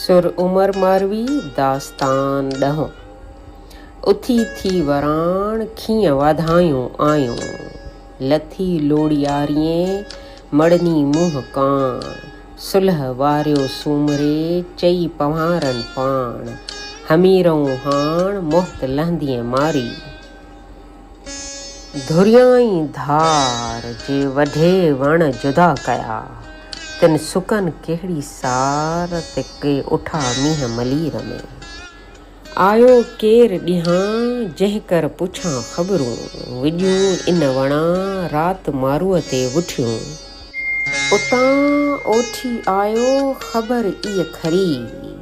सुर उमर मारवी दास्तान ॾहों। उथी थी वराण खीअं वाधायूं आयूं, लथी लोड़ियारियें मड़नी मुंहुं कान, सुलह वारियो सूमरे चई पवारनि पाण, हमीरऊं हाण मोहत लहंदीअ मारी। धुरियाई धार जे वढे वण जुदा कया, तिन सुकन कहिड़ी सार ते के उठा मींहं मलीर में। आयो केर ॾिहां जंहिं कर पुछां ख़बरूं, विॼियूं इन वणा रात मारूअ ते वुठियूं। उतां ओठी आयो ख़बर इह खरी,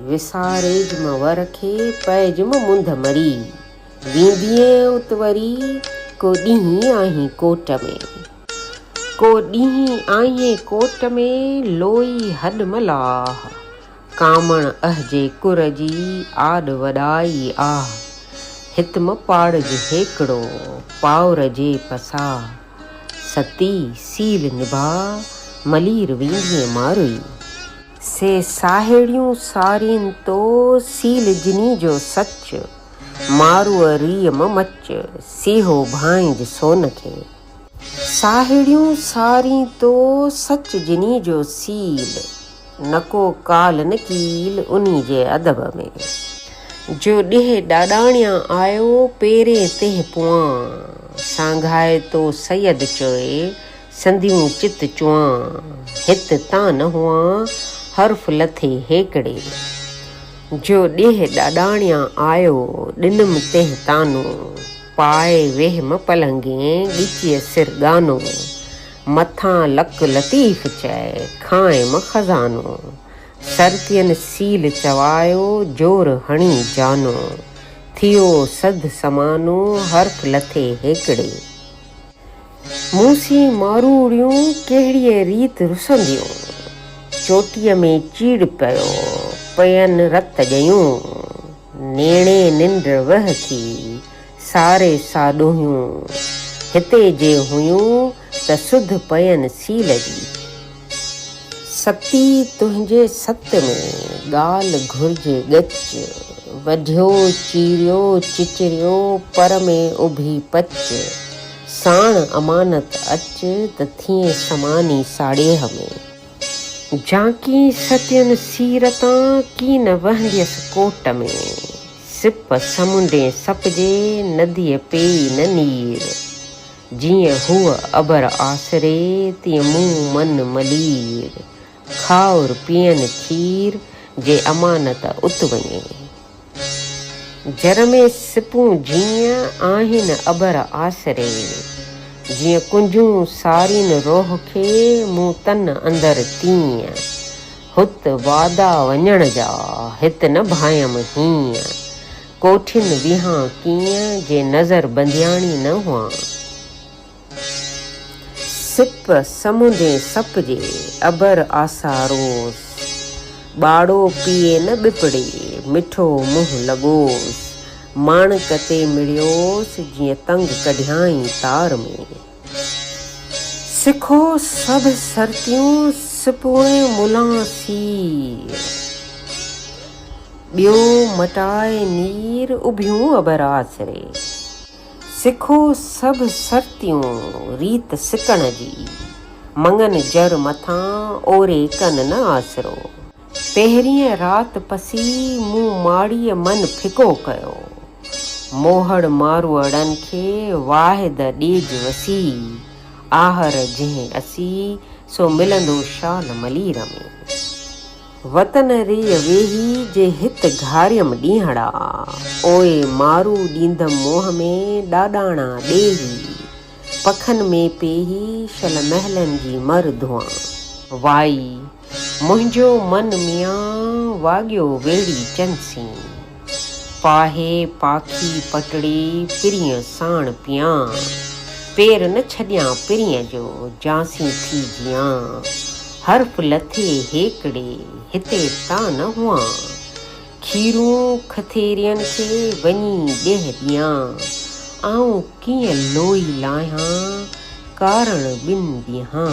विसारेज म वर खे पैज म मुंद मरी। वींदीअ उत वरी को ॾींहीं आहीं कोट में, को ॾींहीं आईं कोट में लोई हॾ मलाह। कामण अहजे कुर जी आॾ वॾाई आह, हित म पाड़ जे हेकड़ो पाउर जे पसा। सती सील निभा मलीर वींदीअ मारुई, से साहेड़ियूं सारीन तो सील जिनी जो सच। मारूअ रीअ म मच सीहो भांइज सोन खे, साहेड़ियूं सारी तो सच जिनी जो सील। न को काल न कील उन्ही जे अदब में, जो ॾिह ॾाॾाणिया आयो पेरे तेह पुआं। सांघाए तो सैयद चोए संधियूं चित चुआं, हित तां न हुआं हर्फ लथे हेकड़े। जो ॾिह ॾाॾाणिया आयो ॾिनम तेह तानो, पाए वेह म पलंगे ॻिचीअ सिर गानो। मथां लक लतीफ़ चए खाए म खज़ानो, सरतियन सील चवायो जोर हणी जानो। थियो सद समानो हर्फ लथे हेकड़े, मूसी मारूड़ियूं कहिड़ीअ रीत रुसंदियूं। चोटीअ में चीड़ पियो पयन रत ॼयूं, नेणे निंड वह थी सारे साॾोहियूं। हिते जे हुयूं त सुध पयन सील जी, सती तुंहिंजे सत में ॻाल्हि घुरिजे ॻच। वढियो चीरियो चिचरियो पर में उभी पच, साण अमानत अच त थिए समानी साड़ेह में। झांकी सतियन सीरतां कीन वहंदियसि कोट में, सिप समुंडे सपजे नदीअ पेई न नीर। जीअं हूअ अबर आसरे तीअं मूं मन मलीर, खाउर पीअन खीर जे अमानत उत वञे। जर में सिपूं जीअं आहिनि अबर आसरे, जीअं कुंजूं सारीन रोह खे मूं तन अंदर तीअं। हुत वादा वञण जा हित न भायम हीअं, कोठिन विहां कीअं जे नज़र बंदियाणी न हुआं। सिप समुंडे सपजे अबर आसारोस, ॿाड़ो पीए न ॿिपड़े मिठो मुंहुं लॻोस। माणक ते मिड़ियोस जीअं तंग कढियाई तार में, सिखो सभु सरतियूं सिपुए मुलां सीर। ॿियो मटाए नीर उभियूं अबर आसरे, सिखो सभु सरतियूं रीत सिकण जी। मङन जर मथां ओरे कन न आसरो, पहिरीं रात पसी मूं माड़ीअ मन फिको कयो। मोहड़ मारूअड़नि खे वाहिद ॾेज वसी, आहर जंहिं असी सो मिलंदो शाल मलीर में। वतन रे वेही जे हित घारियम ॾींहड़ा, ओए मारू ॾींदम मोह में ॾाॾाणा ॾेही। पखन में पेही शल महलनि जी मर धुआं, वाई मुंहिंजो मन मियां वाॻियो वेड़ी चंसी। पाहे पाखी पटड़ी पिरीअ साण पियां, पेर न छॾियां पिरीअ जो जांसी थी जियां। हर्फ लथे हेकड़े हिते तां न हुआं, खीरूं खथेरियन खे वञी ॾेह ॾियां। आऊं कीअं लोई लाहियां कारण ॿिन ॾींहां।